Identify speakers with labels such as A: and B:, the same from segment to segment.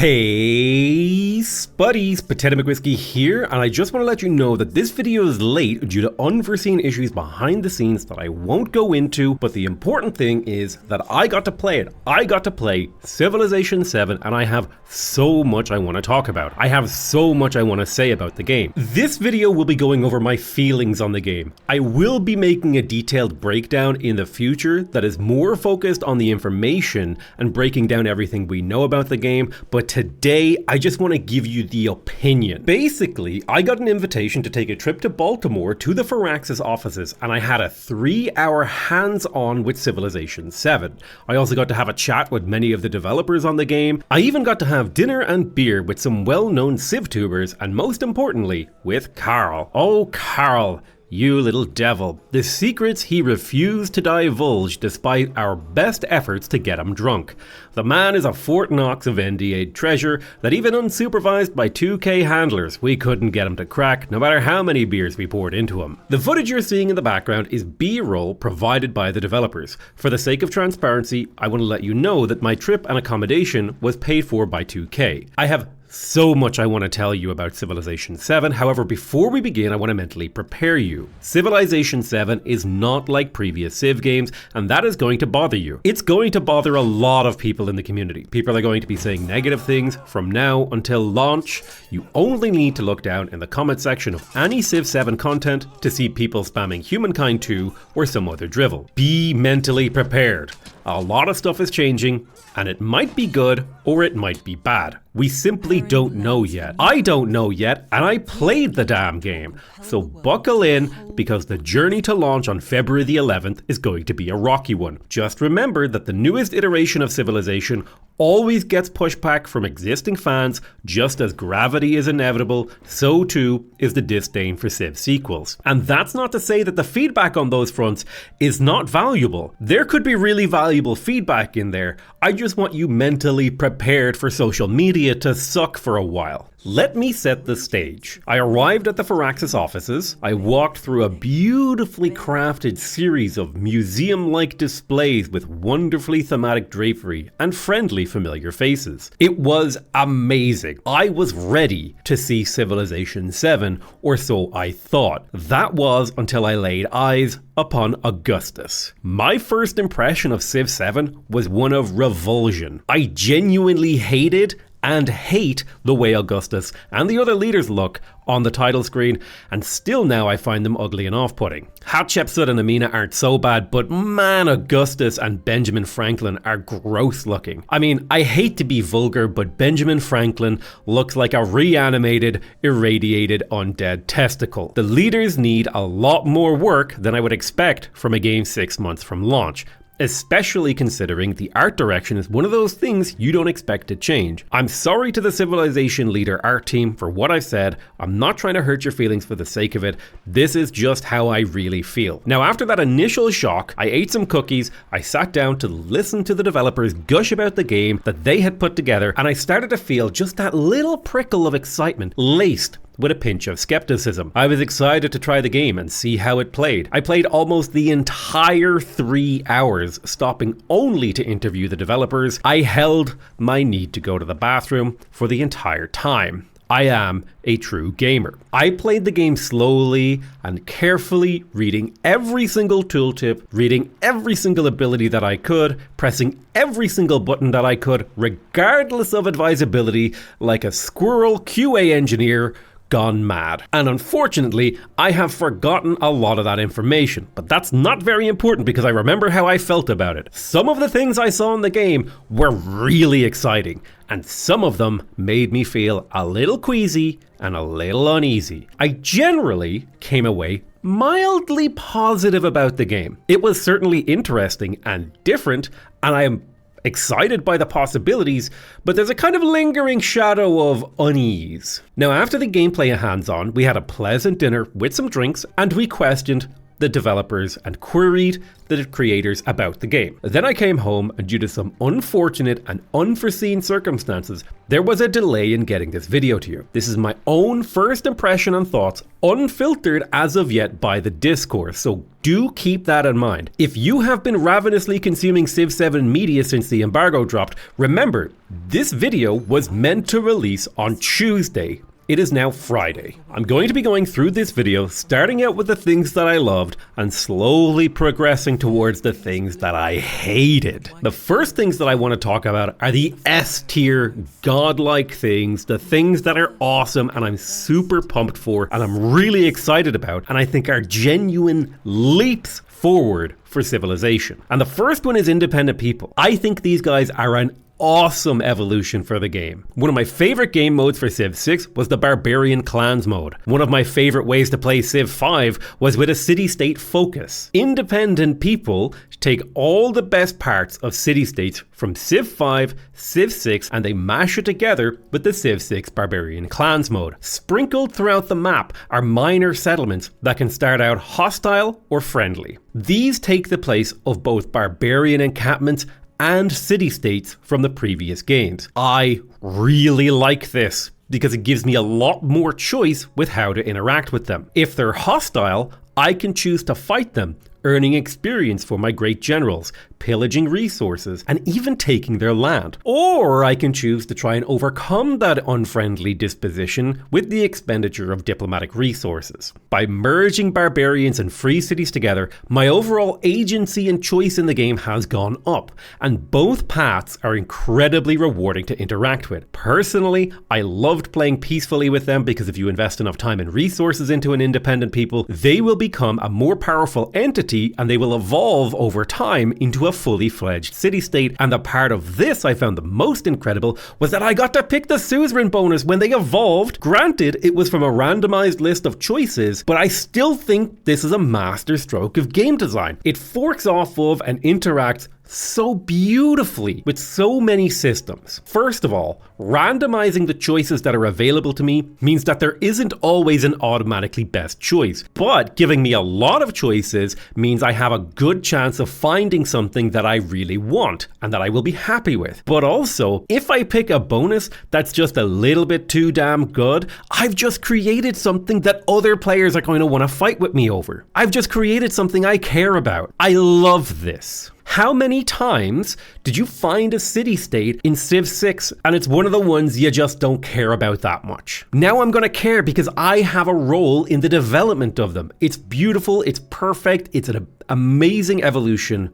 A: Hey Spuddies, Potato McWhiskey here, and I just want to let you know that this video is late due to unforeseen issues behind the scenes that I won't go into, but the important thing is that I got to play it. I got to play Civilization VII, and I have so much I want to talk about. I have so much I want to say about the game. This video will be going over my feelings on the game. I will be making a detailed breakdown in the future that is more focused on the information and breaking down everything we know about the game, but today I just want to give you the opinion. Basically, I got an invitation to take a trip to Baltimore to the Firaxis offices, and I had a 3-hour hands-on with Civilization VII. I also got to have a chat with many of the developers on the game. I even got to have dinner and beer with some well-known CivTubers, and most importantly, with Carl. Oh, Carl. You little devil. The secrets he refused to divulge despite our best efforts to get him drunk. The man is a Fort Knox of NDA treasure that even unsupervised by 2K handlers, we couldn't get him to crack no matter how many beers we poured into him. The footage you're seeing in the background is B-roll provided by the developers. For the sake of transparency, I want to let you know that my trip and accommodation was paid for by 2K. I have so much I want to tell you about Civilization VII, however, before we begin, I want to mentally prepare you. Civilization VII is not like previous Civ games, and that is going to bother you. It's going to bother a lot of people in the community. People are going to be saying negative things from now until launch. You only need to look down in the comment section of any Civ 7 content to see people spamming Humankind 2 or some other drivel. Be mentally prepared. A lot of stuff is changing, and it might be good or it might be bad. We simply don't know yet. I don't know yet, and I played the damn game. So buckle in, because the journey to launch on February the 11th is going to be a rocky one. Just remember that the newest iteration of Civilization always gets pushback from existing fans. Just as gravity is inevitable, so too is the disdain for Civ sequels. And that's not to say that the feedback on those fronts is not valuable. There could be really valuable feedback in there. I just want you mentally prepared for social media to suck for a while. Let me set the stage. I arrived at the Firaxis offices. I walked through a beautifully crafted series of museum-like displays with wonderfully thematic drapery and friendly familiar faces. It was amazing. I was ready to see Civilization VII, or so I thought. That was until I laid eyes upon Augustus. My first impression of Civ 7 was one of revulsion. I genuinely hated and hate the way Augustus and the other leaders look on the title screen, and still now I find them ugly and off-putting. Hatshepsut and Amina aren't so bad, but man, Augustus and Benjamin Franklin are gross looking. I mean, I hate to be vulgar, but Benjamin Franklin looks like a reanimated, irradiated undead testicle. The leaders need a lot more work than I would expect from a game 6 months from launch, especially considering the art direction is one of those things you don't expect to change. I'm sorry to the Civilization leader art team for what I've said. I'm not trying to hurt your feelings for the sake of it. This is just how I really feel. Now, after that initial shock, I ate some cookies, I sat down to listen to the developers gush about the game that they had put together, and I started to feel just that little prickle of excitement laced with a pinch of skepticism. I was excited to try the game and see how it played. I played almost the entire 3 hours, stopping only to interview the developers. I held my need to go to the bathroom for the entire time. I am a true gamer. I played the game slowly and carefully, reading every single tooltip, reading every single ability that I could, pressing every single button that I could, regardless of advisability, like a squirrel QA engineer gone mad. And unfortunately, I have forgotten a lot of that information, but that's not very important because I remember how I felt about it. Some of the things I saw in the game were really exciting, and some of them made me feel a little queasy and a little uneasy. I generally came away mildly positive about the game. It was certainly interesting and different, and I am excited by the possibilities, but there's a kind of lingering shadow of unease. Now, after the gameplay and hands-on, we had a pleasant dinner with some drinks, and we questioned the developers and queried the creators about the game. Then I came home, and due to some unfortunate and unforeseen circumstances, there was a delay in getting this video to you. This is my own first impression and thoughts, unfiltered as of yet by the discourse, so do keep that in mind. If you have been ravenously consuming Civ 7 media since the embargo dropped, remember, this video was meant to release on Tuesday. It is now Friday. I'm going to be going through this video, starting out with the things that I loved and slowly progressing towards the things that I hated. The first things that I want to talk about are the S tier, godlike things, the things that are awesome and I'm super pumped for and I'm really excited about and I think are genuine leaps forward for Civilization. And the first one is independent people. I think these guys are an awesome evolution for the game. One of my favorite game modes for Civ 6 was the Barbarian Clans mode. One of my favorite ways to play Civ 5 was with a city-state focus. Independent people take all the best parts of city-states from Civ 5, Civ 6, and they mash it together with the Civ 6 Barbarian Clans mode. Sprinkled throughout the map are minor settlements that can start out hostile or friendly. These take the place of both barbarian encampments and city-states from the previous games. I really like this because it gives me a lot more choice with how to interact with them. If they're hostile, I can choose to fight them, earning experience for my great generals, pillaging resources, and even taking their land. Or I can choose to try and overcome that unfriendly disposition with the expenditure of diplomatic resources. By merging barbarians and free cities together, my overall agency and choice in the game has gone up, and both paths are incredibly rewarding to interact with. Personally, I loved playing peacefully with them because if you invest enough time and resources into an independent people, they will become a more powerful entity and they will evolve over time into a fully fledged city-state. And the part of this I found the most incredible was that I got to pick the suzerain bonus when they evolved. Granted, it was from a randomized list of choices, but I still think this is a masterstroke of game design. It forks off of and interacts so beautifully with so many systems. First of all, randomizing the choices that are available to me means that there isn't always an automatically best choice, but giving me a lot of choices means I have a good chance of finding something that I really want and that I will be happy with. But also, if I pick a bonus that's just a little bit too damn good, I've just created something that other players are going to want to fight with me over. I've just created something I care about. I love this. How many times did you find a city-state in Civ 6 and it's one of the ones you just don't care about that much? Now I'm going to care because I have a role in the development of them. It's beautiful, it's perfect, it's an amazing evolution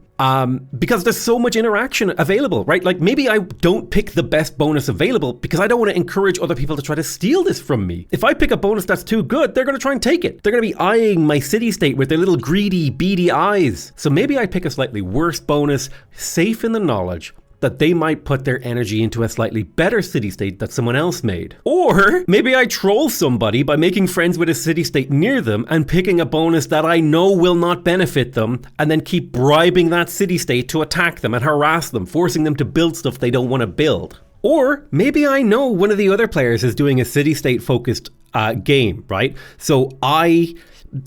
A: because there's so much interaction available, right? Like maybe I don't pick the best bonus available because I don't want to encourage other people to try to steal this from me. If I pick a bonus that's too good, they're going to try and take it. They're going to be eyeing my city-state with their little greedy, beady eyes. So maybe I pick a slightly worse bonus, safe in the knowledge that they might put their energy into a slightly better city-state that someone else made. Or maybe I troll somebody by making friends with a city-state near them and picking a bonus that I know will not benefit them and then keep bribing that city-state to attack them and harass them, forcing them to build stuff they don't want to build. Or maybe I know one of the other players is doing a city-state focused game, right? So I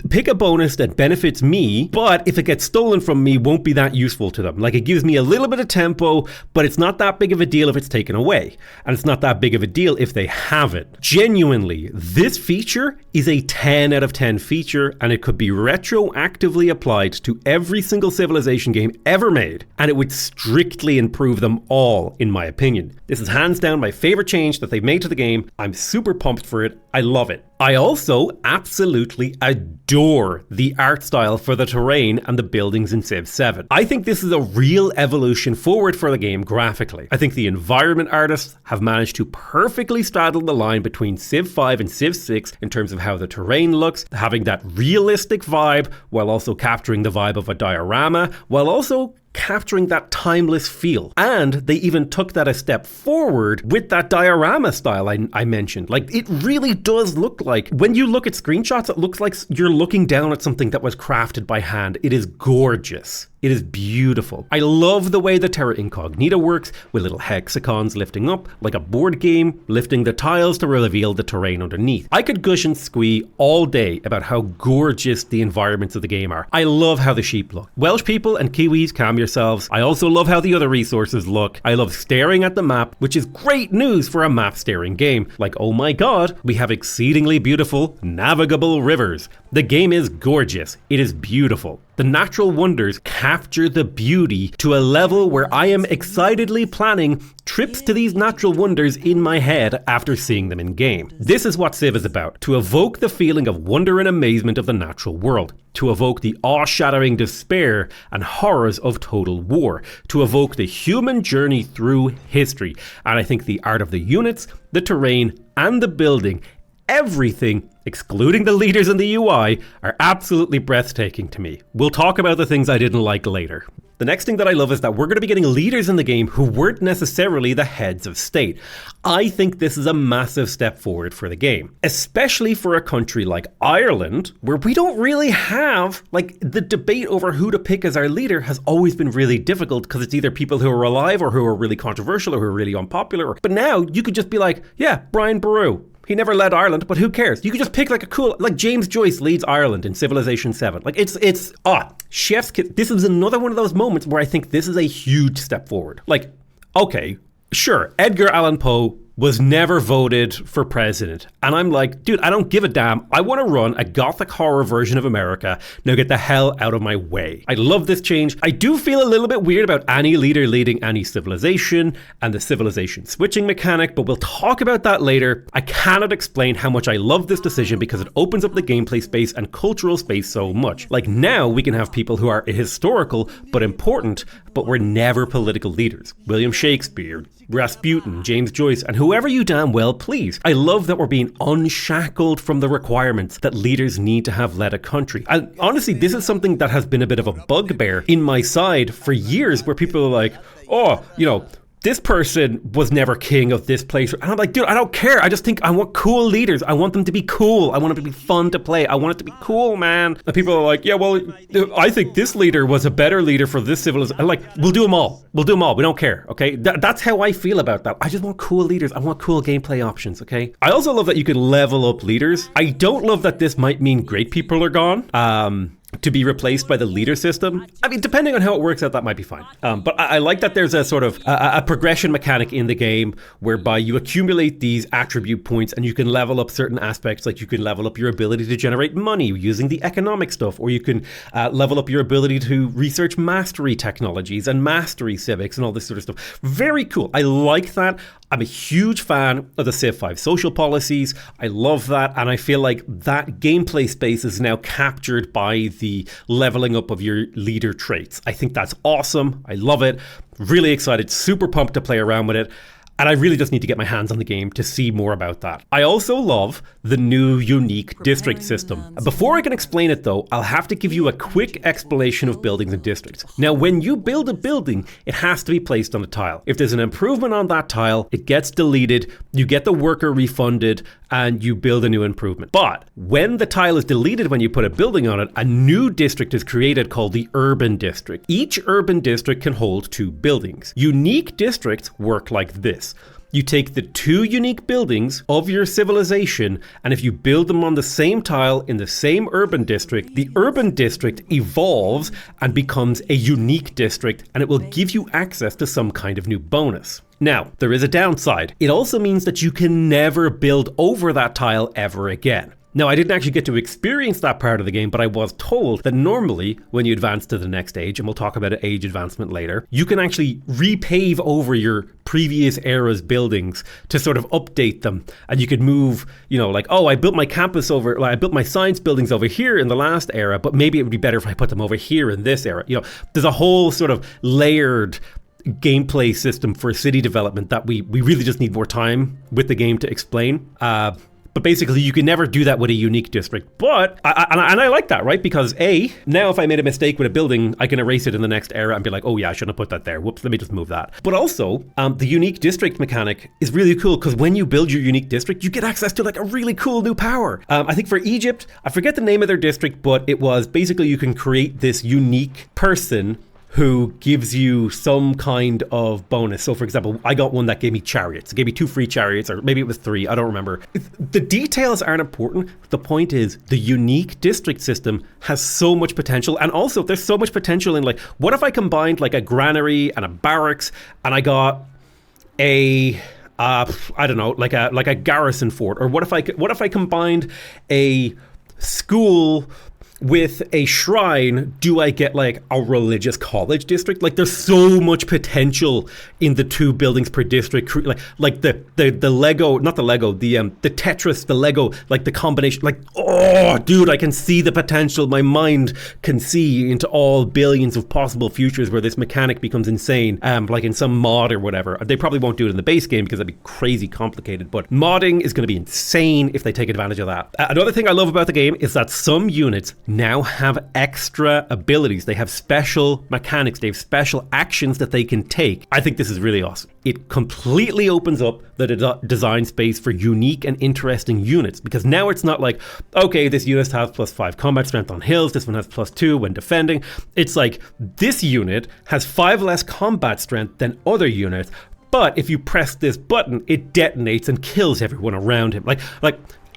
A: pick a bonus that benefits me, but if it gets stolen from me, won't be that useful to them. Like it gives me a little bit of tempo, but it's not that big of a deal if it's taken away. And it's not that big of a deal if they have it. Genuinely, this feature is a 10 out of 10 feature, and it could be retroactively applied to every single Civilization game ever made, and it would strictly improve them all, in my opinion. This is hands down my favorite change that they've made to the game. I'm super pumped for it. I love it. I also absolutely adore the art style for the terrain and the buildings in Civ 7. I think this is a real evolution forward for the game graphically. I think the environment artists have managed to perfectly straddle the line between Civ 5 and Civ 6 in terms of how the terrain looks, having that realistic vibe while also capturing the vibe of a diorama, while also capturing that timeless feel. And they even took that a step forward with that diorama style I mentioned. Like, it really does look like, when you look at screenshots, it looks like you're looking down at something that was crafted by hand. It is gorgeous. It is beautiful. I love the way the Terra Incognita works, with little hexagons lifting up, like a board game, lifting the tiles to reveal the terrain underneath. I could gush and squee all day about how gorgeous the environments of the game are. I love how the sheep look. Welsh people and Kiwis, calm yourselves. I also love how the other resources look. I love staring at the map, which is great news for a map staring game. Like, oh my god, we have exceedingly beautiful, navigable rivers. The game is gorgeous. It is beautiful. The natural wonders capture the beauty to a level where I am excitedly planning trips to these natural wonders in my head after seeing them in game. This is what Civ is about, to evoke the feeling of wonder and amazement of the natural world, to evoke the awe-shattering despair and horrors of total war, to evoke the human journey through history. And I think the art of the units, the terrain, and the building, everything, excluding the leaders and the UI, are absolutely breathtaking to me. We'll talk about the things I didn't like later. The next thing that I love is that we're going to be getting leaders in the game who weren't necessarily the heads of state. I think this is a massive step forward for the game, especially for a country like Ireland, where we don't really have, like, the debate over who to pick as our leader has always been really difficult because it's either people who are alive or who are really controversial or who are really unpopular. But now you could just be like, yeah, Brian Boru. He never led Ireland, but who cares? You could just pick like a cool, like James Joyce leads Ireland in Civilization VII. Like chef's kiss. This is another one of those moments where I think this is a huge step forward. Like, okay, sure, Edgar Allan Poe was never voted for president. And I'm like, dude, I don't give a damn. I want to run a gothic horror version of America. Now get the hell out of my way. I love this change. I do feel a little bit weird about any leader leading any civilization and the civilization switching mechanic, but we'll talk about that later. I cannot explain how much I love this decision because it opens up the gameplay space and cultural space so much. Like now we can have people who are historical but important, but were never political leaders. William Shakespeare, Rasputin, James Joyce, and whoever you damn well please. I love that we're being unshackled from the requirements that leaders need to have led a country. And honestly, this is something that has been a bit of a bugbear in my side for years, where people are like, oh, you know, this person was never king of this place. And I'm like, dude, I don't care. I just think I want cool leaders. I want them to be cool. I want them to be fun to play. I want it to be cool, man. And people are like, yeah, well, I think this leader was a better leader for this civilization. I'm like, we'll do them all. We'll do them all. We don't care, okay? That's how I feel about that. I just want cool leaders. I want cool gameplay options, okay? I also love that you can level up leaders. I don't love that this might mean great people are gone. To be replaced by the leader system. I mean, depending on how it works out, that might be fine. But I like that there's a sort of a progression mechanic in the game whereby you accumulate these attribute points and you can level up certain aspects. Like you can level up your ability to generate money using the economic stuff, or you can level up your ability to research mastery technologies and mastery civics and all this sort of stuff. Very cool. I like that. I'm a huge fan of the Civ 5 social policies. I love that, and I feel like that gameplay space is now captured by the leveling up of your leader traits. I think that's awesome. I love it. Really excited, super pumped to play around with it. And I really just need to get my hands on the game to see more about that. I also love the new unique district system. Before I can explain it though, I'll have to give you a quick explanation of buildings and districts. Now, when you build a building, it has to be placed on a tile. If there's an improvement on that tile, it gets deleted, you get the worker refunded, and you build a new improvement. But when the tile is deleted when you put a building on it, a new district is created called the urban district. Each urban district can hold 2 buildings. Unique districts work like this. You take the 2 unique buildings of your civilization, and if you build them on the same tile in the same urban district, the urban district evolves and becomes a unique district, and it will give you access to some kind of new bonus. Now, there is a downside. It also means that you can never build over that tile ever again. Now, I didn't actually get to experience that part of the game, but I was told that normally when you advance to the next age, and we'll talk about age advancement later, you can actually repave over your previous era's buildings to sort of update them. And you could move, you know, like, oh, I built my campus over, like, I built my science buildings over here in the last era, but maybe it would be better if I put them over here in this era. You know, there's a whole sort of layered gameplay system for city development that we really just need more time with the game to explain. But basically, you can never do that with a unique district. But, I like that, right? Because now if I made a mistake with a building, I can erase it in the next era and be like, oh yeah, I shouldn't have put that there. Whoops, let me just move that. But also, the unique district mechanic is really cool because when you build your unique district, you get access to like a really cool new power. I think for Egypt, I forget the name of their district, but it was basically you can create this unique person who gives you some kind of bonus. So for example, I got one that gave me chariots. It gave me 2 free chariots, or maybe it was 3, I don't remember. The details aren't important. The point is the unique district system has so much potential, and also there's so much potential in, like, what if I combined like a granary and a barracks, and I got a I don't know, like a garrison fort? Or what if I combined a school with a shrine? Do I get like a religious college district? Like, there's so much potential in the 2 buildings per district. Like the Lego, not the Lego, the Tetris, the Lego, like the combination. Like, oh, dude, I can see the potential. My mind can see into all billions of possible futures where this mechanic becomes insane. Like in some mod or whatever. They probably won't do it in the base game because that'd be crazy complicated. But modding is going to be insane if they take advantage of that. Another thing I love about the game is that some units now have extra abilities. They have special mechanics. They have special actions that they can take. I think this is really awesome. It completely opens up the design space for unique and interesting units, because now it's not like, okay, this unit has +5 combat strength on hills, this one has +2 when defending. It's like, this unit has 5 less combat strength than other units, but if you press this button, it detonates and kills everyone around him. Like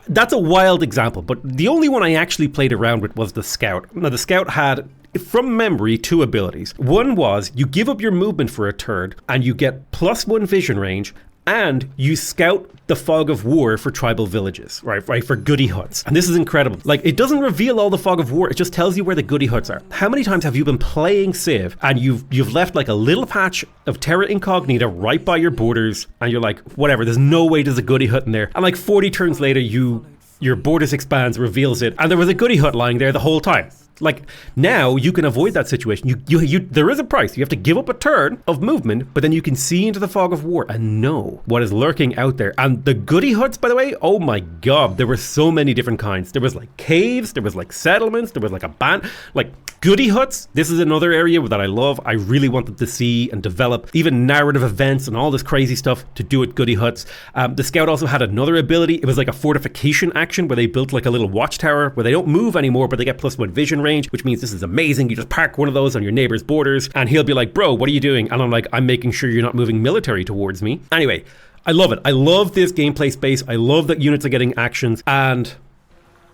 A: that's a wild example, but the only one I actually played around with was the Scout. Now, the Scout had, from memory, 2 abilities. One was you give up your movement for a turn and you get +1 vision range, and you scout the Fog of War for tribal villages, right, for goody huts. And this is incredible. Like, it doesn't reveal all the Fog of War, it just tells you where the goody huts are. How many times have you been playing Civ and you've left like a little patch of terra incognita right by your borders, and you're like, whatever, there's no way there's a goody hut in there. And like 40 turns later, your borders expands, reveals it, and there was a goody hut lying there the whole time. Like, now you can avoid that situation. There is a price. You have to give up a turn of movement, but then you can see into the Fog of War and know what is lurking out there. And the goody huts, by the way, oh my god, there were so many different kinds. There was like caves, there was like settlements, there was like a band, like goody huts. This is another area that I love. I really wanted to see and develop even narrative events and all this crazy stuff to do at goody huts. The Scout also had another ability. It was like a fortification action where they built like a little watchtower where they don't move anymore, but they get +1 vision range, which means this is amazing. You just park one of those on your neighbor's borders and he'll be like, bro, what are you doing? And I'm like, I'm making sure you're not moving military towards me. Anyway, I love it. I love this gameplay space. I love that units are getting actions, and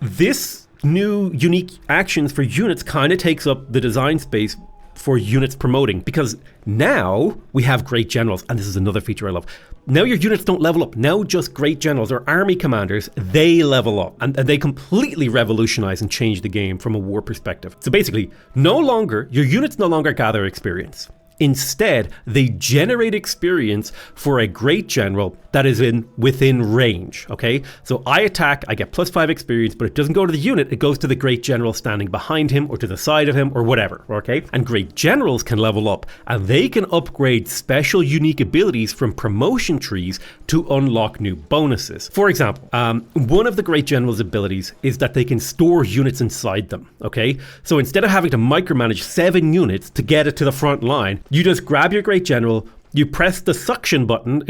A: this new unique actions for units kind of takes up the design space for units promoting, because now we have great generals, and this is another feature I love. Now your units don't level up. Now just great generals or army commanders, they level up, and they completely revolutionize and change the game from a war perspective. So basically, your units no longer gather experience. Instead, they generate experience for a great general that is within range, okay? So I attack, I get +5 experience, but it doesn't go to the unit, it goes to the great general standing behind him or to the side of him or whatever, okay? And great generals can level up, and they can upgrade special unique abilities from promotion trees to unlock new bonuses. For example, one of the great general's abilities is that they can store units inside them, okay? So instead of having to micromanage 7 units to get it to the front line, you just grab your great general, you press the suction button,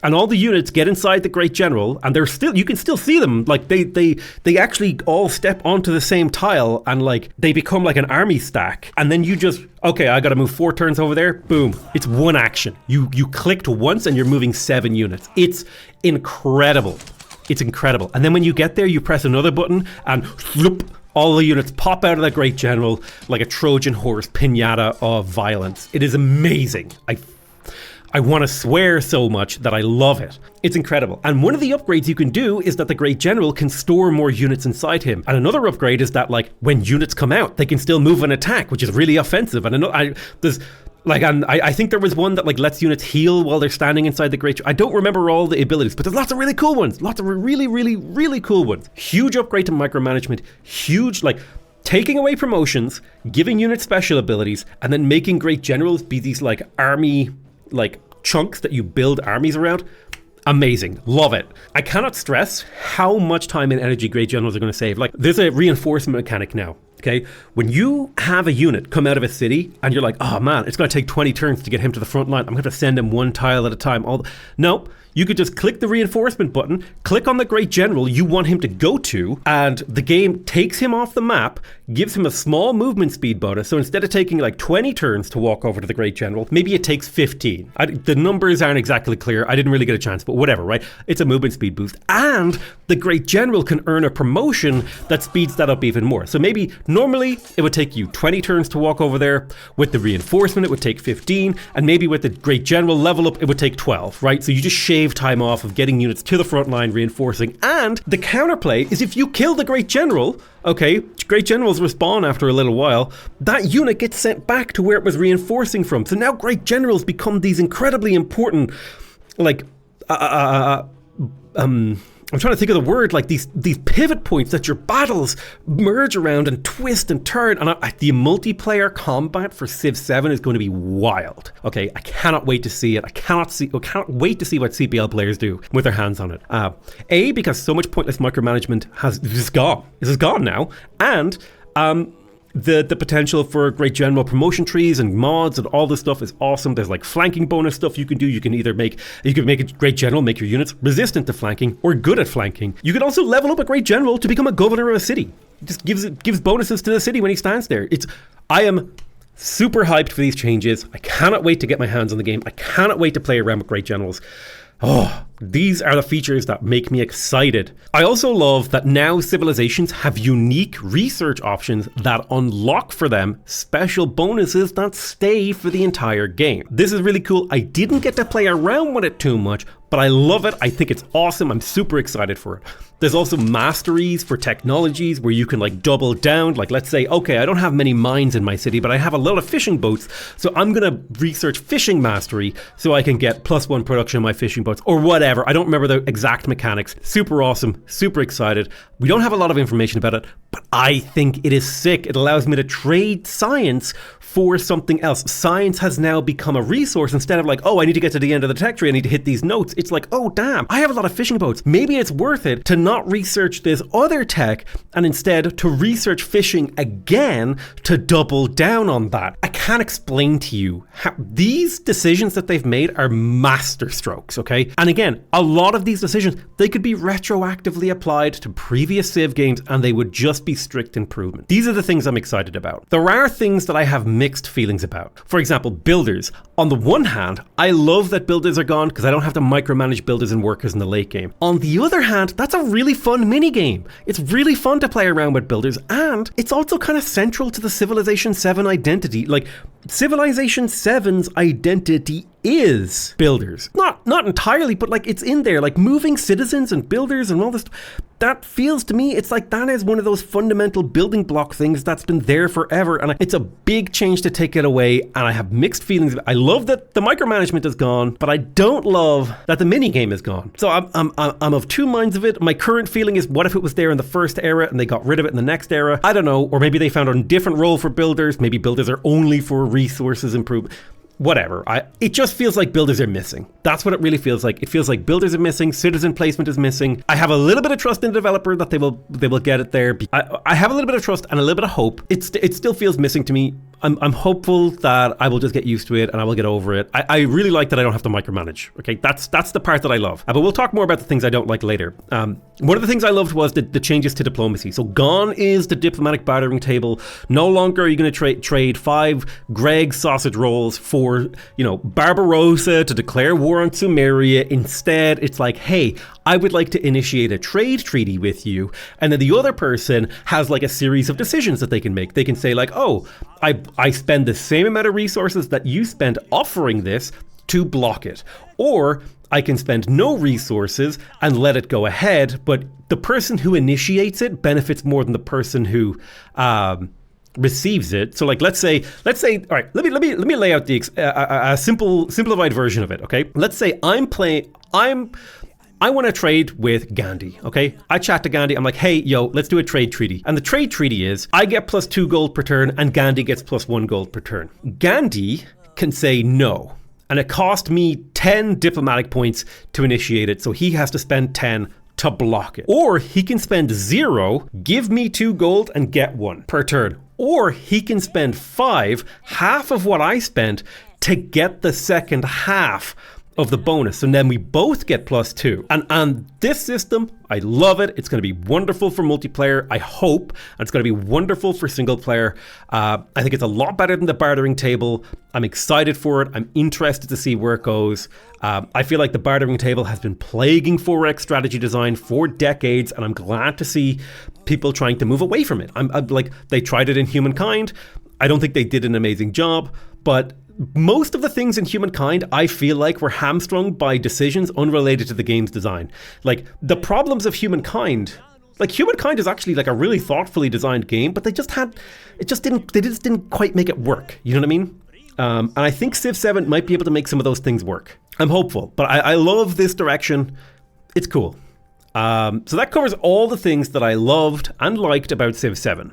A: and all the units get inside the great general, and you can still see them. Like they actually all step onto the same tile, and like they become like an army stack. And then you just, okay, I gotta move 4 turns over there. Boom. It's one action. You clicked once and you're moving 7 units. It's incredible. It's incredible. And then when you get there, you press another button and whoop, all the units pop out of that great general like a Trojan horse pinata of violence. It is amazing. I want to swear so much that I love it. It's incredible. And one of the upgrades you can do is that the great general can store more units inside him. And another upgrade is that like when units come out, they can still move and attack, which is really offensive. And I think there was one that like lets units heal while they're standing inside the great. I don't remember all the abilities, but there's lots of really cool ones. Lots of really, really, really cool ones. Huge upgrade to micromanagement. Huge, like, taking away promotions, giving units special abilities, and then making great generals be these like army like chunks that you build armies around. Amazing. Love it. I cannot stress how much time and energy great generals are going to save. Like, there's a reinforcement mechanic now. Okay, when you have a unit come out of a city and you're like, oh man, it's going to take 20 turns to get him to the front line. I'm going to have to send him 1 tile at a time. No, you could just click the reinforcement button, click on the Great General you want him to go to, and the game takes him off the map, gives him a small movement speed bonus. So instead of taking like 20 turns to walk over to the Great General, maybe it takes 15. The numbers aren't exactly clear. I didn't really get a chance, but whatever, right? It's a movement speed boost. And the Great General can earn a promotion that speeds that up even more. So maybe normally it would take you 20 turns to walk over there. With the reinforcement, it would take 15. And maybe with the Great General level up, it would take 12, right? So you just shave time off of getting units to the front line, reinforcing. And the counterplay is if you kill the Great General, okay, Great Generals respawn after a little while, that unit gets sent back to where it was reinforcing from. So now Great Generals become these incredibly important, like, I'm trying to think of the word, like these pivot points that your battles merge around and twist and turn. And the multiplayer combat for Civ 7 is going to be wild. Okay, I cannot wait to see it. I cannot wait to see what CPL players do with their hands on it. Because so much pointless micromanagement is gone. This is gone now. And the potential for Great General promotion trees and mods and all this stuff is awesome. There's like flanking bonus stuff you can do. You can either make a Great General, make your units resistant to flanking or good at flanking. You can also level up a Great General to become a governor of a city. It just gives bonuses to the city when he stands there. I am super hyped for these changes. I cannot wait to get my hands on the game. I cannot wait to play around with Great Generals. Oh, these are the features that make me excited. I also love that now civilizations have unique research options that unlock for them special bonuses that stay for the entire game. This is really cool. I didn't get to play around with it too much, but I love it. I think it's awesome. I'm super excited for it. There's also masteries for technologies where you can like double down. Like let's say, okay, I don't have many mines in my city, but I have a lot of fishing boats. So I'm going to research fishing mastery so I can get +1 production on my fishing boats or whatever. I don't remember the exact mechanics. Super awesome. Super excited. We don't have a lot of information about it, but I think it is sick. It allows me to trade science for something else. Science has now become a resource instead of like, oh, I need to get to the end of the tech tree. I need to hit these notes. It's like, oh, damn, I have a lot of fishing boats. Maybe it's worth it to not research this other tech and instead to research fishing again to double down on that. I can't explain to you how these decisions that they've made are master strokes, okay? And again, a lot of these decisions, they could be retroactively applied to previous Civ games and they would just be strict improvement. These are the things I'm excited about. There are things that I have mixed feelings about. For example, builders. On the one hand, I love that builders are gone because I don't have to micromanage builders and workers in the late game. On the other hand, that's a really fun mini game. It's really fun to play around with builders and it's also kind of central to the Civilization VII identity. Like Civilization VII's identity is builders. Not entirely, but like it's in there, like moving citizens and builders and all this. That feels to me, it's like that is one of those fundamental building block things that's been there forever. And it's a big change to take it away. And I have mixed feelings. I love that the micromanagement is gone, but I don't love that the mini game is gone. So I'm of two minds of it. My current feeling is, what if it was there in the first era and they got rid of it in the next era? I don't know. Or maybe they found a different role for builders. Maybe builders are only for resources improvement. Whatever. It just feels like builders are missing. That's what it really feels like. It feels like builders are missing, citizen placement is missing. I have a little bit of trust in the developer that they will get it there. I have a little bit of trust and a little bit of hope. It still feels missing to me. I'm hopeful that I will just get used to it and I will get over it. I really like that I don't have to micromanage. Okay, that's the part that I love. But we'll talk more about the things I don't like later. One of the things I loved was the changes to diplomacy. So gone is the diplomatic bartering table. No longer are you going to trade 5 Greg sausage rolls for, Barbarossa to declare war on Sumeria. Instead, it's like, hey, I would like to initiate a trade treaty with you. And then the other person has like a series of decisions that they can make. They can say like, oh, I spend the same amount of resources that you spend offering this to block it. Or I can spend no resources and let it go ahead, but the person who initiates it benefits more than the person who receives it. So like, let's say, all right, let me lay out a simplified version of it. Okay. Let's say I want to trade with Gandhi, okay? I chat to Gandhi, I'm like, hey, yo, let's do a trade treaty. And the trade treaty is, I get +2 gold per turn and Gandhi gets +1 gold per turn. Gandhi can say no, and it cost me 10 diplomatic points to initiate it, so he has to spend 10 to block it. Or he can spend 0, give me 2 gold and get 1 per turn. Or he can spend 5, half of what I spent, to get the second half of the bonus, and then we both get +2. And this system, I love it. It's going to be wonderful for multiplayer, I hope, and it's going to be wonderful for single player. I think it's a lot better than the bartering table. I'm excited for it. I'm interested to see where it goes. I feel like the bartering table has been plaguing 4X strategy design for decades, and I'm glad to see people trying to move away from it. I'm like, they tried it in Humankind. I don't think they did an amazing job, but most of the things in Humankind, I feel like, were hamstrung by decisions unrelated to the game's design. Like, the problems of Humankind, like, Humankind is actually like a really thoughtfully designed game, but they just didn't quite make it work. You know what I mean? And I think Civ 7 might be able to make some of those things work. I'm hopeful, but I love this direction. It's cool. So that covers all the things that I loved and liked about Civ 7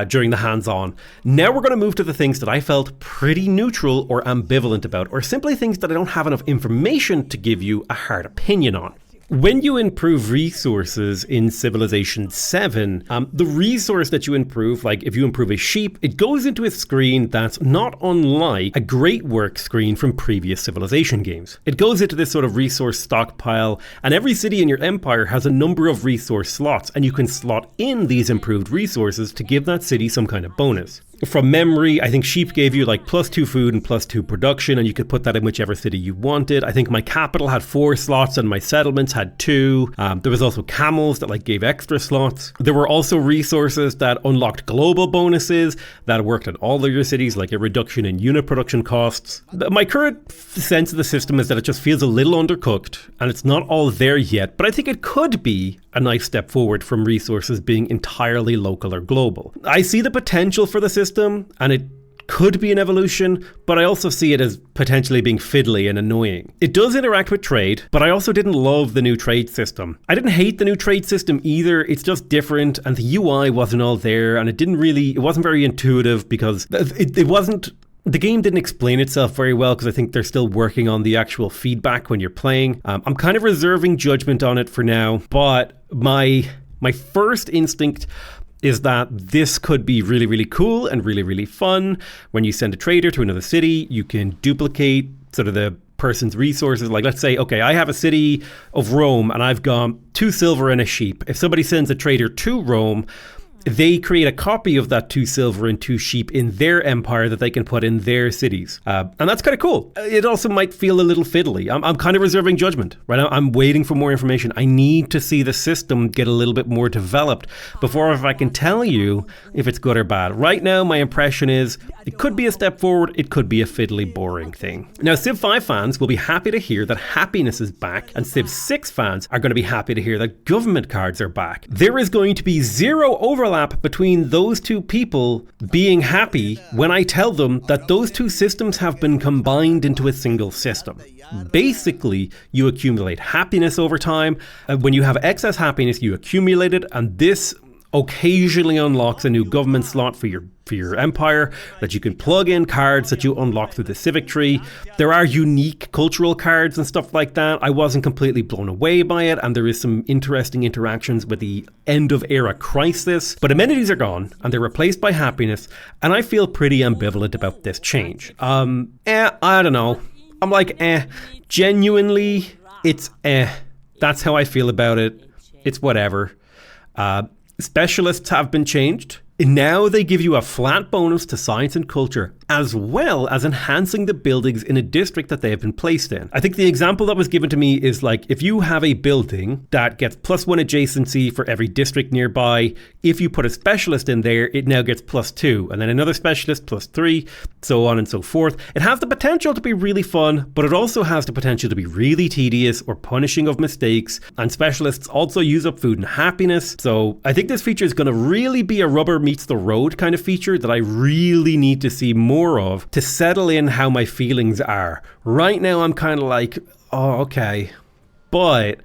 A: during the hands-on. Now we're going to move to the things that I felt pretty neutral or ambivalent about, or simply things that I don't have enough information to give you a hard opinion on. When you improve resources in Civilization VII, the resource that you improve, like if you improve a sheep, it goes into a screen that's not unlike a great work screen from previous Civilization games. It goes into this sort of resource stockpile, and every city in your empire has a number of resource slots, and you can slot in these improved resources to give that city some kind of bonus. From memory, I think sheep gave you like +2 food and +2 production, and you could put that in whichever city you wanted. I think my capital had 4 slots and my settlements had 2. There was also camels that like gave extra slots. There were also resources that unlocked global bonuses that worked in all of your cities, like a reduction in unit production costs. My current sense of the system is that it just feels a little undercooked, and it's not all there yet, but I think it could be a nice step forward from resources being entirely local or global. I see the potential for the system, and it could be an evolution, but I also see it as potentially being fiddly and annoying. It does interact with trade, but I also didn't love the new trade system. I didn't hate the new trade system either, it's just different, and the UI wasn't all there, and it wasn't very intuitive because the game didn't explain itself very well, because I think they're still working on the actual feedback when you're playing. I'm kind of reserving judgment on it for now, but my first instinct is that this could be really, really cool and really, really fun. When you send a trader to another city, you can duplicate sort of the person's resources. Like, let's say, okay, I have a city of Rome and I've got 2 silver and a sheep. If somebody sends a trader to Rome, they create a copy of that 2 silver and 2 sheep in their empire that they can put in their cities. And that's kind of cool. It also might feel a little fiddly. I'm kind of reserving judgment. Right now, I'm waiting for more information. I need to see the system get a little bit more developed before I can tell you if it's good or bad. Right now, my impression is it could be a step forward. It could be a fiddly, boring thing. Now, Civ 5 fans will be happy to hear that happiness is back, and Civ 6 fans are going to be happy to hear that government cards are back. There is going to be zero overlap between those two people being happy when I tell them that those two systems have been combined into a single system. Basically, you accumulate happiness over time. When you have excess happiness, you accumulate it, and this occasionally unlocks a new government slot for your empire that you can plug in cards that you unlock through the civic tree. There are unique cultural cards and stuff like that. I wasn't completely blown away by it, and there is some interesting interactions with the end of era crisis, but amenities are gone and they're replaced by happiness, and I feel pretty ambivalent about this change. I don't know. I'm like, genuinely, it's that's how I feel about it. It's whatever. Specialists have been changed. Now they give you a flat bonus to science and culture, as well as enhancing the buildings in a district that they have been placed in. I think the example that was given to me is like, if you have a building that gets +1 adjacency for every district nearby, if you put a specialist in there, it now gets +2, and then another specialist +3, so on and so forth. It has the potential to be really fun, but it also has the potential to be really tedious or punishing of mistakes, and specialists also use up food and happiness. So I think this feature is going to really be a rubber meets the road kind of feature that I really need to see more of to settle in how my feelings are. Right now I'm kind of like, oh, okay, but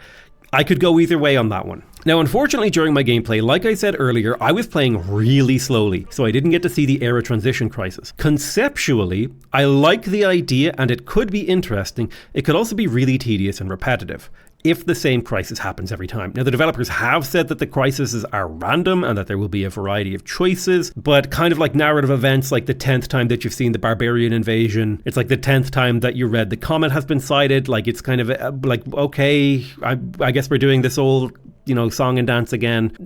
A: I could go either way on that one. Now, unfortunately, during my gameplay, like I said earlier, I was playing really slowly, so I didn't get to see the era transition crisis. Conceptually, I like the idea and it could be interesting. It could also be really tedious and repetitive. if the same crisis happens every time. Now, the developers have said that the crises are random and that there will be a variety of choices, but kind of like narrative events, like the 10th time that you've seen the barbarian invasion, it's like the 10th time that you read the comet has been sighted, like it's kind of like, okay, I guess we're doing this old, you know, song and dance again.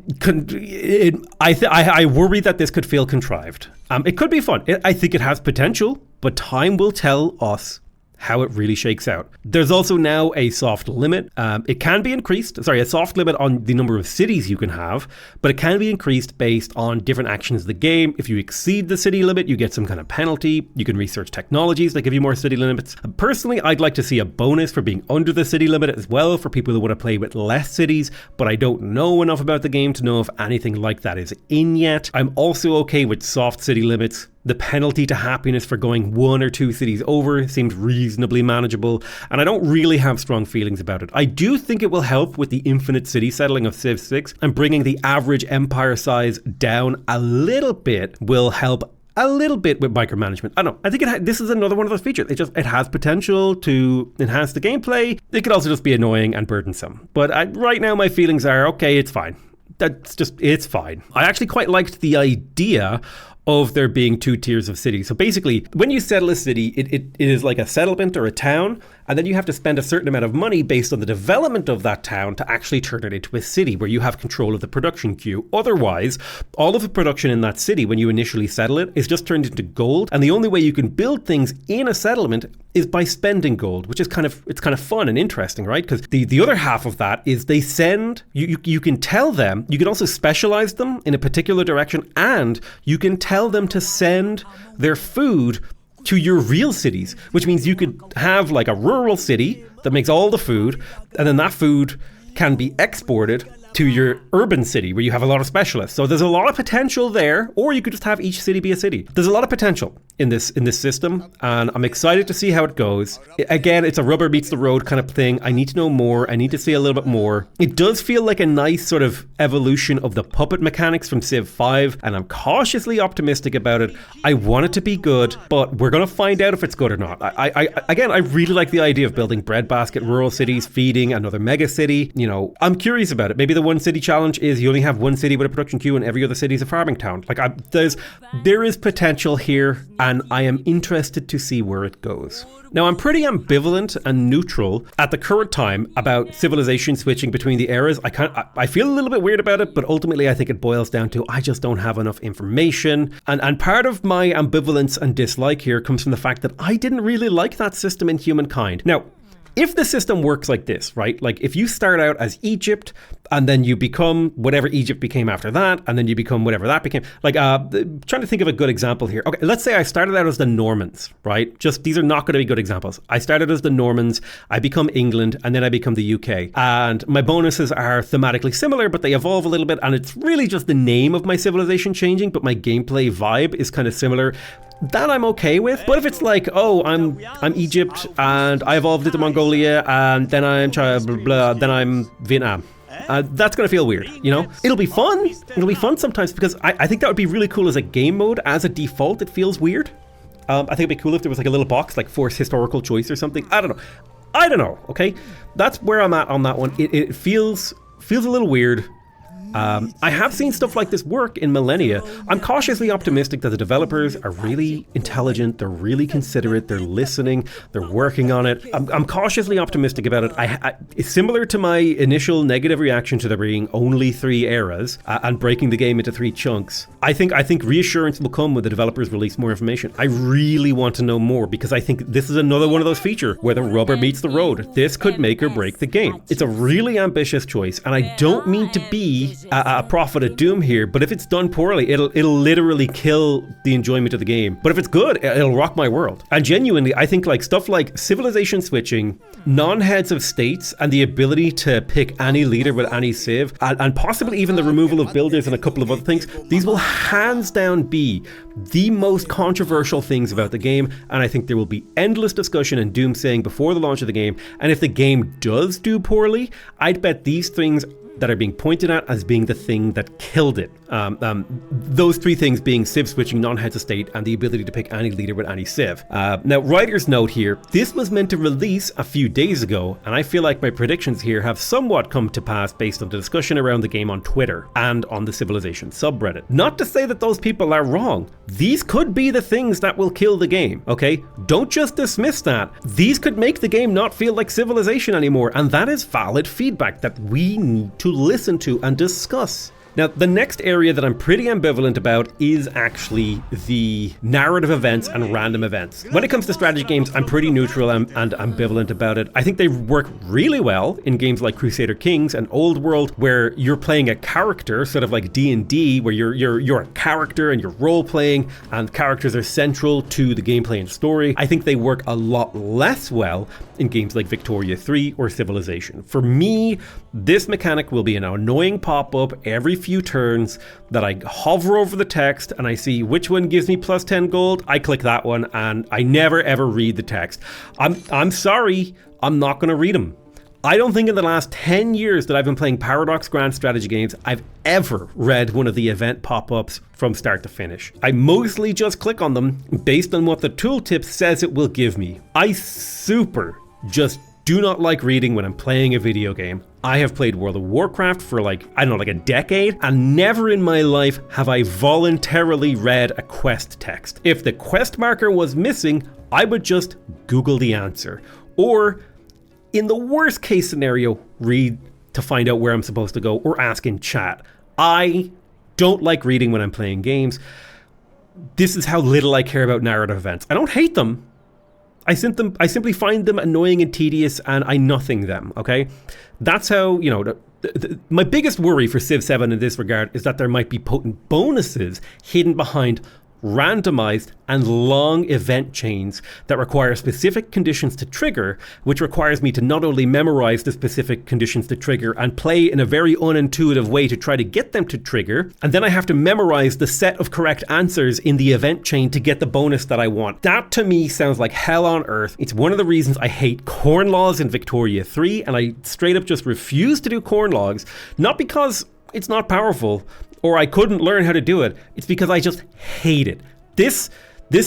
A: I worry that this could feel contrived. It could be fun. I think it has potential, but time will tell us how it really shakes out. There's also now a soft limit. It can be increased, a soft limit on the number of cities you can have, but it can be increased based on different actions of the game. If you exceed the city limit, you get some kind of penalty. You can research technologies that give you more city limits. Personally, I'd like to see a bonus for being under the city limit as well for people who want to play with less cities, but I don't know enough about the game to know if anything like that is in yet. I'm also okay with soft city limits. The penalty to happiness for going 1 or 2 cities over seems reasonably manageable, and I don't really have strong feelings about it. I do think it will help with the infinite city settling of Civ 6, and bringing the average empire size down a little bit will help a little bit with micromanagement. I don't know. I think this is another one of those features. It has potential to enhance the gameplay. It could also just be annoying and burdensome. But right now my feelings are, okay, it's fine. It's fine. I actually quite liked the idea of there being 2 tiers of cities. So basically, when you settle a city, it is like a settlement or a town, and then you have to spend a certain amount of money based on the development of that town to actually turn it into a city where you have control of the production queue. Otherwise, all of the production in that city, when you initially settle it, is just turned into gold, and the only way you can build things in a settlement is by spending gold, which is kind of fun and interesting, right? Because the other half of that is they send, you can tell them, you can also specialize them in a particular direction, and you can tell them to send their food to your real cities, which means you could have like a rural city that makes all the food, and then that food can be exported to your urban city where you have a lot of specialists. So there's a lot of potential there, or you could just have each city be a city. There's a lot of potential in this system, and I'm excited to see how it goes. Again, it's a rubber meets the road kind of thing. I need to know more. I need to see a little bit more. It does feel like a nice sort of evolution of the puppet mechanics from Civ 5, and I'm cautiously optimistic about it. I want it to be good, but we're going to find out if it's good or not. I really like the idea of building breadbasket rural cities, feeding another mega city. You know, I'm curious about it. Maybe the 1 city challenge is you only have 1 city with a production queue and every other city is a farming town. Like, there is potential here, and I am interested to see where it goes. Now, I'm pretty ambivalent and neutral at the current time about civilization switching between the eras. I feel a little bit weird about it, but ultimately I think it boils down to I just don't have enough information. And part of my ambivalence and dislike here comes from the fact that I didn't really like that system in Humankind. Now, if the system works like this, right? Like if you start out as Egypt and then you become whatever Egypt became after that, and then you become whatever that became, like trying to think of a good example here. Okay, let's say I started out as the Normans, right? Just these are not going to be good examples. I started as the Normans, I become England, and then I become the UK. And my bonuses are thematically similar, but they evolve a little bit, and it's really just the name of my civilization changing, but my gameplay vibe is kind of similar. That I'm okay with. But if it's like, oh, I'm Egypt and I evolved into Mongolia and then I'm then I'm Vietnam. That's going to feel weird, you know? It'll be fun. It'll be fun sometimes because I think that would be really cool as a game mode. As a default, it feels weird. I think it'd be cool if there was like a little box like force historical choice or something. I don't know, okay? That's where I'm at on that one. It feels a little weird. I have seen stuff like this work in Millennia. I'm cautiously optimistic that the developers are really intelligent, they're really considerate, they're listening, they're working on it. I'm cautiously optimistic about it. It's similar to my initial negative reaction to there being only 3 eras and breaking the game into 3 chunks. I think reassurance will come when the developers release more information. I really want to know more because I think this is another one of those features where the rubber meets the road. This could make or break the game. It's a really ambitious choice, and I don't mean to be a prophet of doom here, but if it's done poorly, it'll literally kill the enjoyment of the game. But if it's good, it'll rock my world. And genuinely, I think like stuff like civilization switching, non-heads of states, and the ability to pick any leader with any civ, and possibly even the removal of builders and a couple of other things, these will hands down be the most controversial things about the game, and I think there will be endless discussion and doomsaying before the launch of the game. And if the game does do poorly, I'd bet these things that are being pointed at as being the thing that killed it. Those three things being Civ switching, non-heads of state, and the ability to pick any leader with any Civ. Now, writer's note here, this was meant to release a few days ago, and I feel like my predictions here have somewhat come to pass based on the discussion around the game on Twitter and on the Civilization subreddit. Not to say that those people are wrong. These could be the things that will kill the game, okay? Don't just dismiss that. These could make the game not feel like Civilization anymore, and that is valid feedback that we need to listen to and discuss. Now, the next area that I'm pretty ambivalent about is actually the narrative events and random events. When it comes to strategy games, I'm pretty neutral and ambivalent about it. I think they work really well in games like Crusader Kings and Old World, where you're playing a character, sort of like D&D, where you're a character and you're role-playing, and characters are central to the gameplay and story. I think they work a lot less well in games like Victoria 3 or Civilization. For me, this mechanic will be an annoying pop-up every few turns that I hover over the text and I see which one gives me plus 10 gold. I click that one and I never ever read the text. I'm sorry, I'm not going to read them. I don't think in the last 10 years that I've been playing Paradox Grand strategy games, I've ever read one of the event pop-ups from start to finish. I mostly just click on them based on what the tooltip says it will give me. I just do not like reading when I'm playing a video game. I have played World of Warcraft for like a decade, and never in my life have I voluntarily read a quest text. If the quest marker was missing, I would just Google the answer. Or, in the worst case scenario, read to find out where I'm supposed to go, or ask in chat. I don't like reading when I'm playing games. This is how little I care about narrative events. I don't hate them. I simply find them annoying and tedious, and I nothing them, okay? That's how, my biggest worry for Civ 7 in this regard is that there might be potent bonuses hidden behind randomized and long event chains that require specific conditions to trigger, which requires me to not only memorize the specific conditions to trigger and play in a very unintuitive way to try to get them to trigger, and then I have to memorize the set of correct answers in the event chain to get the bonus that I want. That to me sounds like hell on earth. It's one of the reasons I hate corn laws in Victoria 3, and I straight up just refuse to do corn logs, not because it's not powerful or I couldn't learn how to do it. It's because I just hate it. This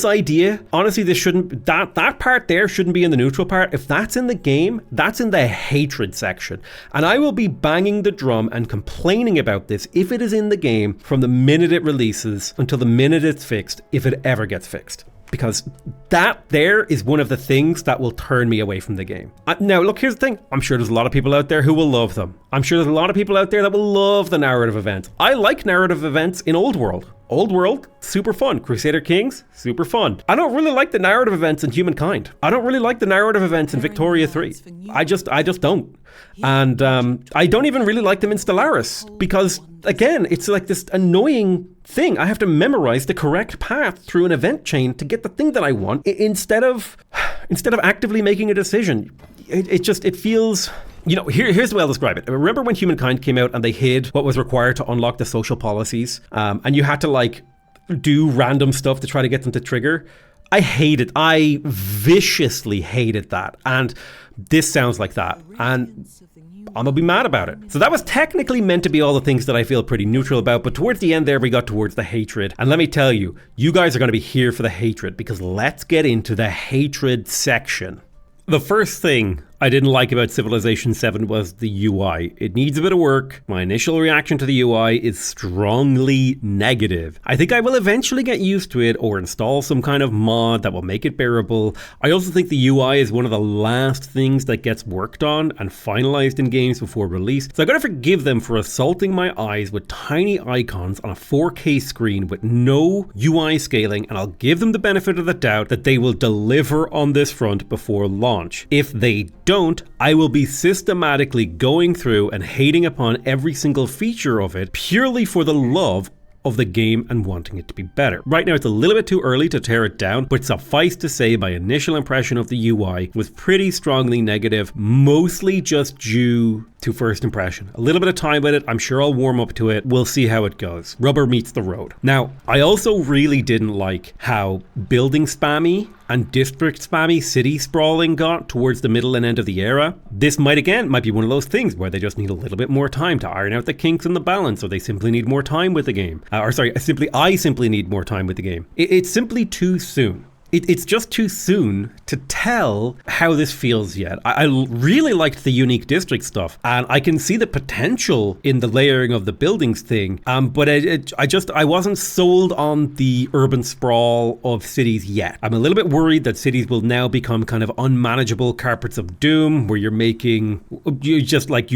A: idea, honestly, that part there shouldn't be in the neutral part. If that's in the game, that's in the hatred section. And I will be banging the drum and complaining about this if it is in the game from the minute it releases until the minute it's fixed, if it ever gets fixed. Because that there is one of the things that will turn me away from the game. Now, look, here's the thing. I'm sure there's a lot of people out there who will love them. I'm sure there's a lot of people out there that will love the narrative events. I like narrative events in Old World. Old World, super fun. Crusader Kings, super fun. I don't really like the narrative events in Humankind. I don't really like the narrative events in Victoria 3. I just don't. And I don't even really like them in Stellaris because, again, it's like this annoying thing. I have to memorize the correct path through an event chain to get the thing that I want instead of actively making a decision. It feels... here's the way I'll describe it. Remember when Humankind came out and they hid what was required to unlock the social policies? And you had to do random stuff to try to get them to trigger? I hate it. I viciously hated that. And this sounds like that. And I'm gonna be mad about it. So that was technically meant to be all the things that I feel pretty neutral about, but towards the end there we got towards the hatred. And let me tell you, you guys are gonna be here for the hatred, because let's get into the hatred section. The first thing I didn't like about Civilization VII was the UI. It needs a bit of work. My initial reaction to the UI is strongly negative. I think I will eventually get used to it or install some kind of mod that will make it bearable. I also think the UI is one of the last things that gets worked on and finalized in games before release. So I gotta forgive them for assaulting my eyes with tiny icons on a 4K screen with no UI scaling, and I'll give them the benefit of the doubt that they will deliver on this front before launch. If they don't, I will be systematically going through and hating upon every single feature of it purely for the love of the game and wanting it to be better. Right now it's a little bit too early to tear it down, but suffice to say my initial impression of the UI was pretty strongly negative, mostly just due to first impression. A little bit of time with it, I'm sure I'll warm up to it, we'll see how it goes. Rubber meets the road. Now, I also really didn't like how building spammy and district spammy city sprawling got towards the middle and end of the era, this might be one of those things where they just need a little bit more time to iron out the kinks in the balance, or they simply need more time with the game. I simply need more time with the game. It's simply too soon. It's just too soon to tell how this feels yet. I really liked the unique district stuff, and I can see the potential in the layering of the buildings thing, but I wasn't sold on the urban sprawl of cities yet. I'm a little bit worried that cities will now become kind of unmanageable carpets of doom, where you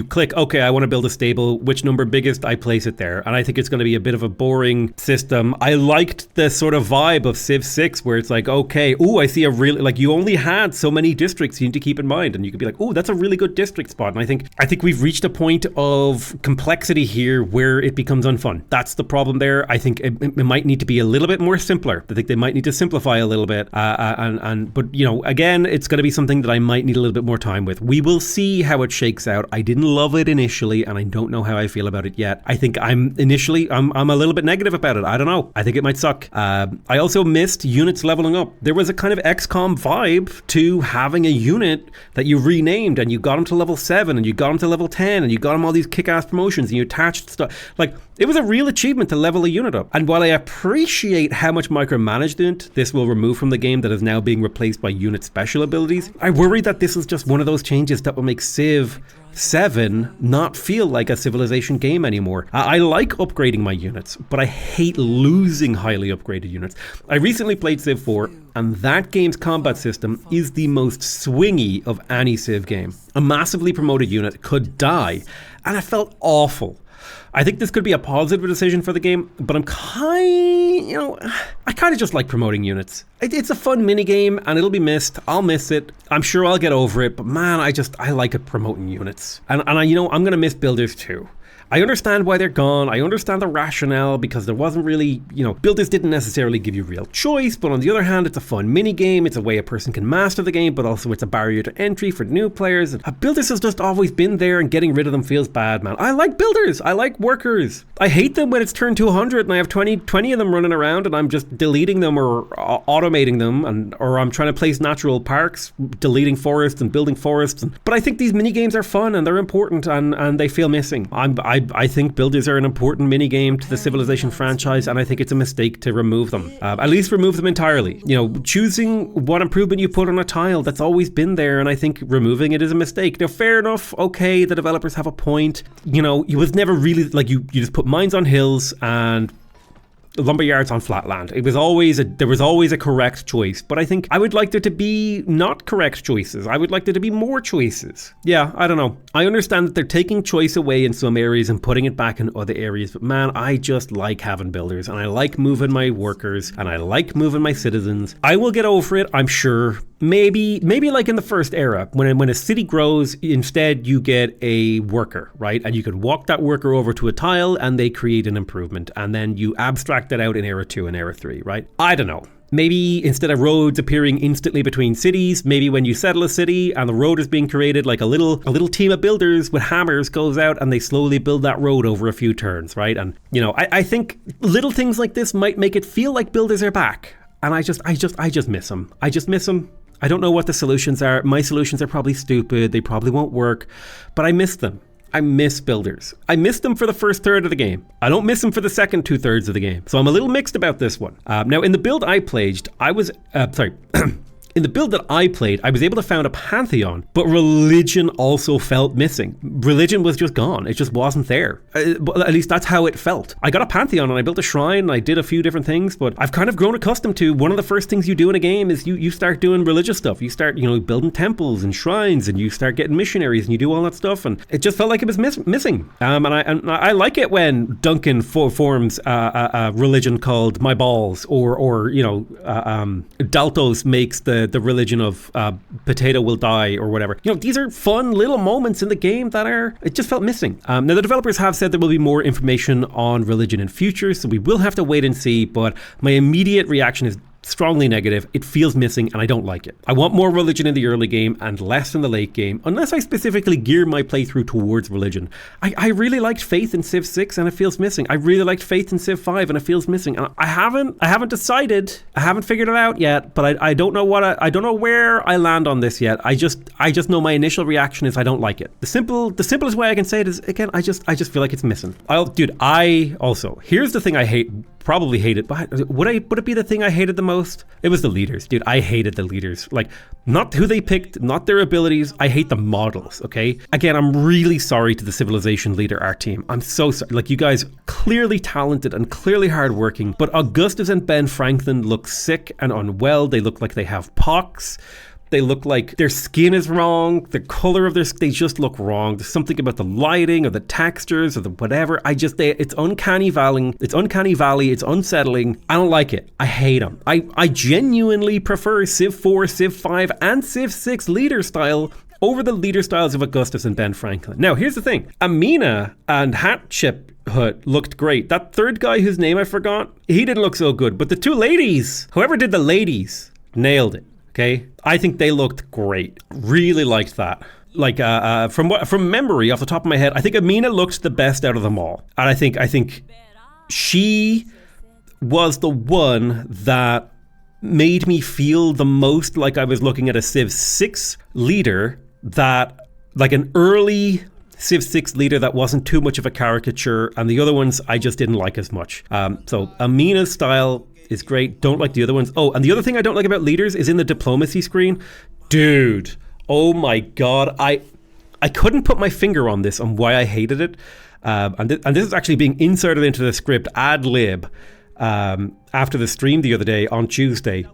A: click, okay, I want to build a stable, which number biggest, I place it there, and I think it's going to be a bit of a boring system. I liked the sort of vibe of Civ 6, where it's like, okay, I see a really, like, you only had so many districts you need to keep in mind, and you could be like, that's a really good district spot. And I think we've reached a point of complexity here where it becomes unfun. That's the problem there. I think it might need to be a little bit more simpler. I think they might need to simplify a little bit, but again, it's going to be something that I might need a little bit more time with. We will see how it shakes out. I didn't love it initially, and I don't know how I feel about it yet. I think I'm a little bit negative about it. I don't know. I think it might suck. I also missed units leveling up. There was a kind of XCOM vibe to having a unit that you renamed, and you got them to level 7, and you got them to level 10, and you got them all these kick-ass promotions, and you attached stuff. Like, it was a real achievement to level a unit up. And while I appreciate how much micromanagement this will remove from the game that is now being replaced by unit special abilities, I worry that this is just one of those changes that will make Civ 7 not feel like a Civilization game anymore. I like upgrading my units, but I hate losing highly upgraded units. I recently played Civ 4, and that game's combat system is the most swingy of any Civ game. A massively promoted unit could die, and it felt awful. I think this could be a positive decision for the game, but I kind of just like promoting units. It's a fun mini game, and it'll be missed. I'll miss it. I'm sure I'll get over it, but man, I like it promoting units. And I'm going to miss builders too. I understand why they're gone. I understand the rationale, because there wasn't really, builders didn't necessarily give you real choice, but on the other hand, it's a fun mini game. It's a way a person can master the game, but also it's a barrier to entry for new players. And builders has just always been there, and getting rid of them feels bad, man. I like builders. I like workers. I hate them when it's turned to 100 and I have 20 of them running around, and I'm just deleting them or automating them, or I'm trying to place natural parks, deleting forests and building forests. But I think these mini games are fun, and they're important, and they feel missing. I think builders are an important mini game to the Civilization franchise, and I think it's a mistake to remove them. At least remove them entirely. Choosing what improvement you put on a tile, that's always been there, and I think removing it is a mistake. Now, fair enough, okay, the developers have a point. It was never really, like, you just put mines on hills and lumberyards on flat land. There was always a correct choice, but I think I would like there to be not correct choices. I would like there to be more choices. Yeah, I don't know. I understand that they're taking choice away in some areas and putting it back in other areas, but man, I just like having builders, and I like moving my workers, and I like moving my citizens. I will get over it, I'm sure. Maybe like in the first era, when a city grows, instead you get a worker, right? And you could walk that worker over to a tile, and they create an improvement, and then you abstract that out in era 2 and era 3, right? I don't know. Maybe instead of roads appearing instantly between cities, maybe when you settle a city and the road is being created, like a little team of builders with hammers goes out and they slowly build that road over a few turns, right? And I think little things like this might make it feel like builders are back. And I just miss them. I just miss them. I don't know what the solutions are. My solutions are probably stupid. They probably won't work, but I miss them. I miss builders. I miss them for the first third of the game. I don't miss them for the second 2/3 of the game. So I'm a little mixed about this one. Now, in the build I played, In the build that I played, I was able to found a pantheon, but religion also felt missing. Religion was just gone. It just wasn't there. At least that's how it felt. I got a pantheon and I built a shrine and I did a few different things, but I've kind of grown accustomed to one of the first things you do in a game is you start doing religious stuff. You start, building temples and shrines, and you start getting missionaries and you do all that stuff, and it just felt like it was missing. And I like it when Duncan forms a religion called My Balls, or Daltos makes the religion of potato will die or whatever. These are fun little moments in the game that it just felt missing. Now the developers have said there will be more information on religion in future, so we will have to wait and see, but my immediate reaction is strongly negative. It feels missing and I don't like it. I want more religion in the early game and less in the late game, unless I specifically gear my playthrough towards religion. I really liked Faith in Civ 6 and it feels missing. I really liked Faith in Civ 5 and it feels missing. And I haven't decided. I haven't figured it out yet, but I don't know I don't know where I land on this yet. I just know my initial reaction is I don't like it. The simplest way I can say it is, again, I just feel like it's missing. Here's the thing I hate. Probably hate it, but would it be the thing I hated the most? It was the leaders, dude. I hated the leaders. Like, not who they picked, not their abilities. I hate the models, okay? Again, I'm really sorry to the Civilization leader art team. I'm so sorry. Like, you guys clearly talented and clearly hardworking, but Augustus and Ben Franklin look sick and unwell. They look like they have pox. They look like their skin is wrong. The color of they just look wrong. There's something about the lighting or the textures or the whatever. It's uncanny valley. It's unsettling. I don't like it. I hate them. I genuinely prefer Civ 4, Civ 5, and Civ 6 leader style over the leader styles of Augustus and Ben Franklin. Now, here's the thing. Amina and Hatshepsut looked great. That third guy whose name I forgot, he didn't look so good. But the two ladies, whoever did the ladies, nailed it. Okay, I think they looked great. Really liked that. Like from memory, off the top of my head, I think Amina looked the best out of them all, and I think she was the one that made me feel the most like I was looking at a Civ 6 leader, that like an early Civ 6 leader that wasn't too much of a caricature, and the other ones I just didn't like as much. So Amina's style is great. Don't like the other ones. Oh, and the other thing I don't like about leaders is in the diplomacy screen. Dude, oh my God. I couldn't put my finger on this, on why I hated it. And this is actually being inserted into the script ad lib after the stream the other day on Tuesday,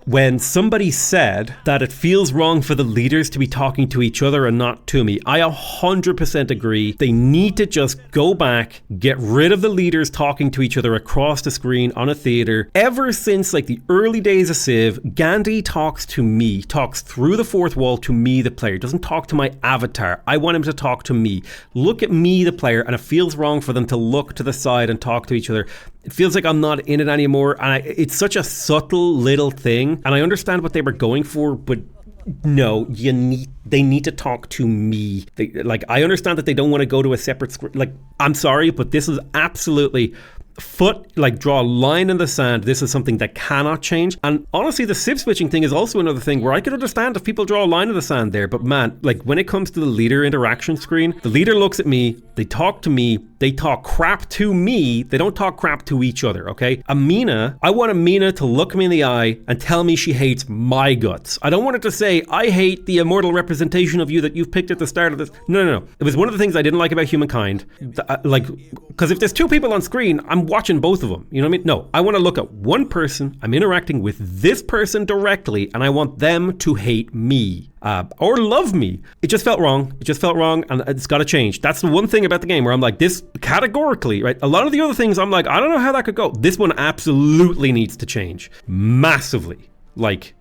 A: when somebody said that it feels wrong for the leaders to be talking to each other and not to me. I 100% agree. They need to just go back, get rid of the leaders talking to each other across the screen on a theater. Ever since like the early days of Civ, Gandhi talks to me, talks through the fourth wall to me, the player. Doesn't talk to my avatar. I want him to talk to me. Look at me, the player, and it feels wrong for them to look to the side and talk to each other. It feels like I'm not in it anymore, and it's such a subtle little thing, and I understand what they were going for, but no, they need to talk to me. I understand that they don't want to go to a separate screen. Like, I'm sorry, but this is absolutely draw a line in the sand. This is something that cannot change. And honestly, the Civ switching thing is also another thing where I could understand if people draw a line in the sand there, but man, like when it comes to the leader interaction screen, the leader looks at me, they talk to me, they talk crap to me, they don't talk crap to each other, okay? Amina, I want Amina to look me in the eye and tell me she hates my guts. I don't want her to say, I hate the immortal representation of you that you've picked at the start of this. No. It was one of the things I didn't like about humankind. Because if there's two people on screen, I'm watching both of them. You know what I mean? No, I want to look at one person. I'm interacting with this person directly, and I want them to hate me. Or love me. It just felt wrong. And it's got to change. That's the one thing about the game where I'm like, this categorically, right? A lot of the other things I'm like, I don't know how that could go. This one absolutely needs to change. Massively. Like,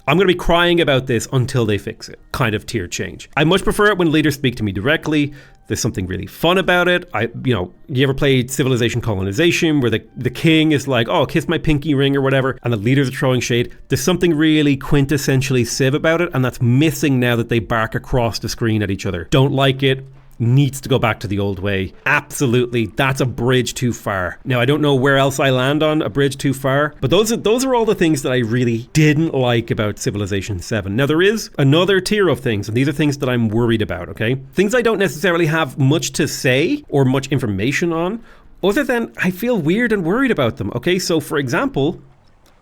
A: I'm going to be crying about this until they fix it. Kind of tier change. I much prefer it when leaders speak to me directly. There's something really fun about it. You ever played Civilization Colonization where the king is like, oh, kiss my pinky ring or whatever, and the leaders are throwing shade? There's something really quintessentially Civ about it, and that's missing now that they bark across the screen at each other. Don't like it. Needs to go back to the old way. Absolutely, that's a bridge too far. Now, I don't know where else I land on a bridge too far, but those are all the things that I really didn't like about Civilization VII. Now, there is another tier of things, and these are things that I'm worried about, okay? Things I don't necessarily have much to say or much information on, other than I feel weird and worried about them, okay? So, for example,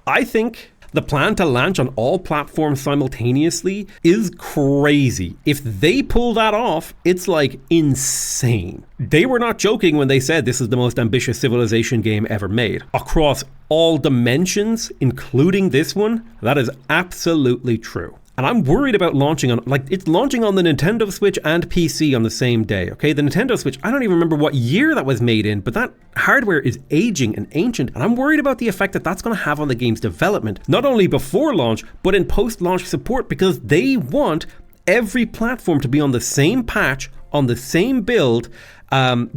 A: I think the plan to launch on all platforms simultaneously is crazy. If they pull that off, it's like insane. They were not joking when they said this is the most ambitious Civilization game ever made. Across all dimensions, including this one, that is absolutely true. And I'm worried about launching on, it's launching on the Nintendo Switch and PC on the same day, okay? The Nintendo Switch, I don't even remember what year that was made in, but that hardware is aging and ancient, and I'm worried about the effect that that's going to have on the game's development, not only before launch, but in post-launch support, because they want every platform to be on the same patch, on the same build,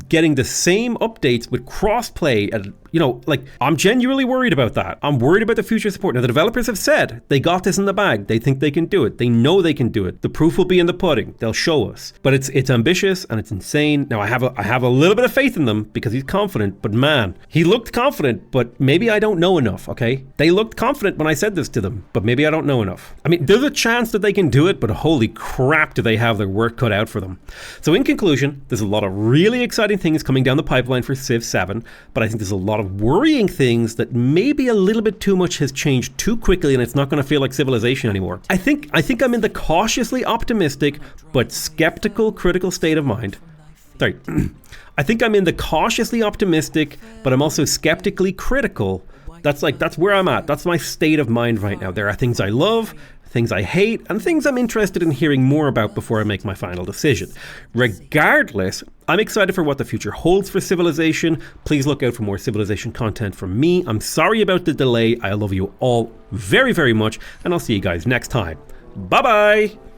A: getting the same updates with cross-play at You know, like, I'm genuinely worried about that. I'm worried about the future support. Now, the developers have said they got this in the bag. They think they can do it. They know they can do it. The proof will be in the pudding. They'll show us. But it's ambitious and it's insane. Now, I have a little bit of faith in them because he's confident, but man, he looked confident, but maybe I don't know enough, okay? They looked confident when I said this to them, but maybe I don't know enough. I mean, there's a chance that they can do it, but holy crap, do they have their work cut out for them. So in conclusion, there's a lot of really exciting things coming down the pipeline for Civ 7, but I think there's a lot of worrying things that maybe a little bit too much has changed too quickly and it's not going to feel like Civilization anymore. I think I'm in the cautiously optimistic but skeptical critical state of mind. Sorry. I think I'm in the cautiously optimistic, but I'm also skeptically critical. That's where I'm at. That's my state of mind right now. There are things I love, things I hate, and things I'm interested in hearing more about before I make my final decision. Regardless, I'm excited for what the future holds for Civilization. Please look out for more Civilization content from me. I'm sorry about the delay. I love you all very, very much, and I'll see you guys next time. Bye-bye!